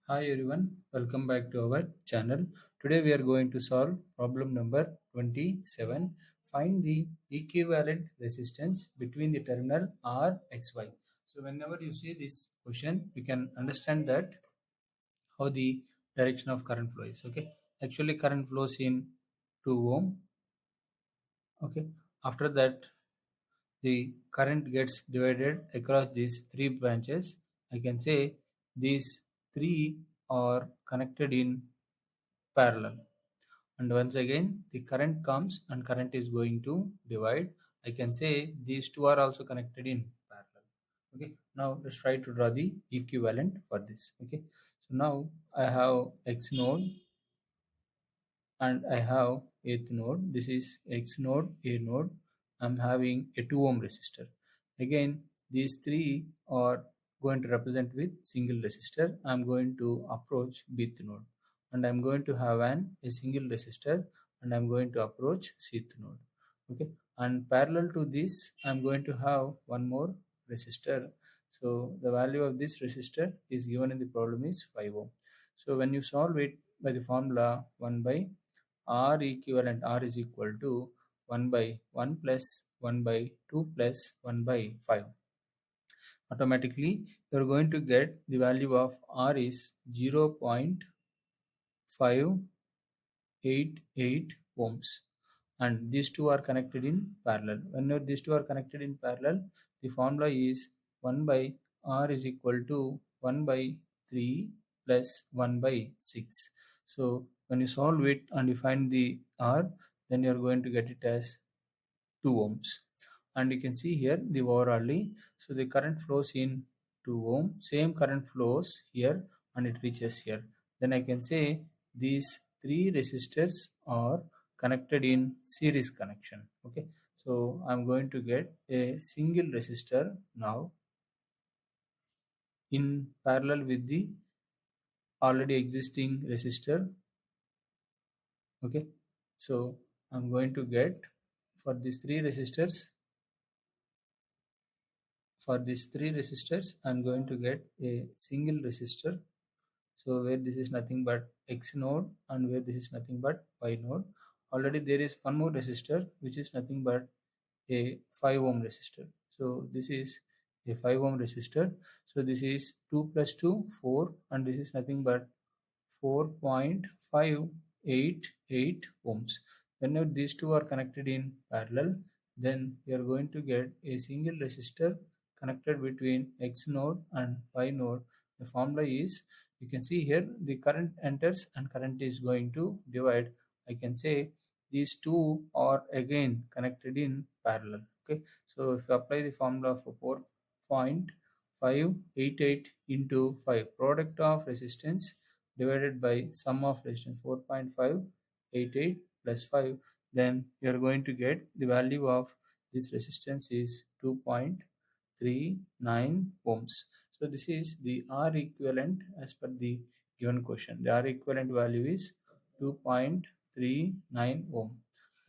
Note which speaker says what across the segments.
Speaker 1: Hi everyone, welcome back to our channel. Today we are going to solve problem number 27. Find the equivalent resistance between the terminal R, XY. So whenever you see this question, you can understand that how the direction of current flow is. Okay, actually current flows in 2 ohm. Okay, after that the current gets divided across these three branches. I can say these three are connected in parallel, and once again the current comes and current is going to divide. I can say these two are also connected in parallel. Okay, now let's try to draw the equivalent for this. Okay, so now I have X node and I have eighth node. This is X node, A node. I'm having a 2 ohm resistor. Again, these three are going to represent with single resistor. I'm going to approach Bth node, and I'm going to have a single resistor, and I'm going to approach Cth node. Okay, and parallel to this, I'm going to have one more resistor. So the value of this resistor is given in the problem is 5 ohm. So when you solve it by the formula 1 by R equivalent, R is equal to 1 by 1 plus 1 by 2 plus 1 by 5. Automatically, you are going to get the value of R is 0.588 ohms, and these two are connected in parallel. Whenever these two are connected in parallel, the formula is 1 by R is equal to 1 by 3 plus 1 by 6. So when you solve it and you find the R, then you are going to get it as 2 ohms. And you can see here the overallly. So the current flows in 2 ohm, same current flows here and it reaches here. Then I can say these three resistors are connected in series connection. Okay, so I'm going to get a single resistor now in parallel with the already existing resistor. Okay, so I'm going to get for these three resistors I'm going to get a single resistor. So where this is nothing but X node and where this is nothing but Y node. Already there is one more resistor which is nothing but a 5 ohm resistor. So this is a 5 ohm resistor. So this is 2 plus 2 4, and this is nothing but 4.588 ohms. Whenever these two are connected in parallel, then we are going to get a single resistor connected between X node and Y node. The formula is, you can see here the current enters and current is going to divide. I can say these two are again connected in parallel. Okay, so if you apply the formula for 4.588 into 5, product of resistance divided by sum of resistance 4.588 plus 5, then you are going to get the value of this resistance is 2.39 ohms. So this is the R equivalent as per the given question. The R equivalent value is 2.39 ohm.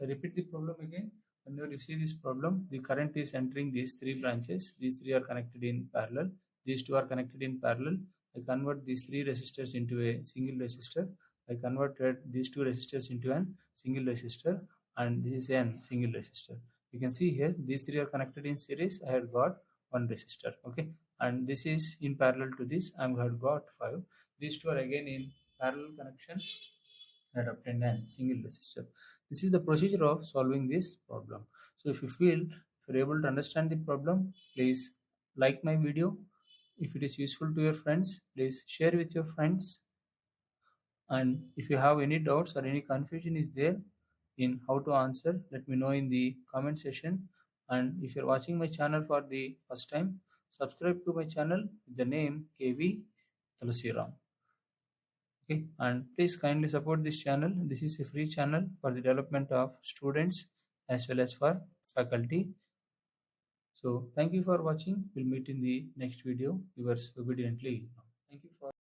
Speaker 1: I repeat the problem again. Whenever you see this problem, the current is entering these three branches. These three are connected in parallel. These two are connected in parallel. I convert these three resistors into a single resistor. I converted these two resistors into a single resistor, and this is a single resistor. You can see here these three are connected in series. I have got one resistor. Okay, and this is in parallel to this. I have got 5. These two are again in parallel connection and obtained a single resistor. This is the procedure of solving this problem. So if you're able to understand the problem, please like my video. If it is useful to your friends, please share with your friends. And if you have any doubts or any confusion is there in how to answer, let me know in the comment section. And if you're watching my channel for the first time, subscribe to my channel with the name KV Tulsiram. Okay, and please kindly support this channel. This is a free channel for the development of students as well as for faculty. So thank you for watching. We'll meet in the next video. Yours obediently. Thank you for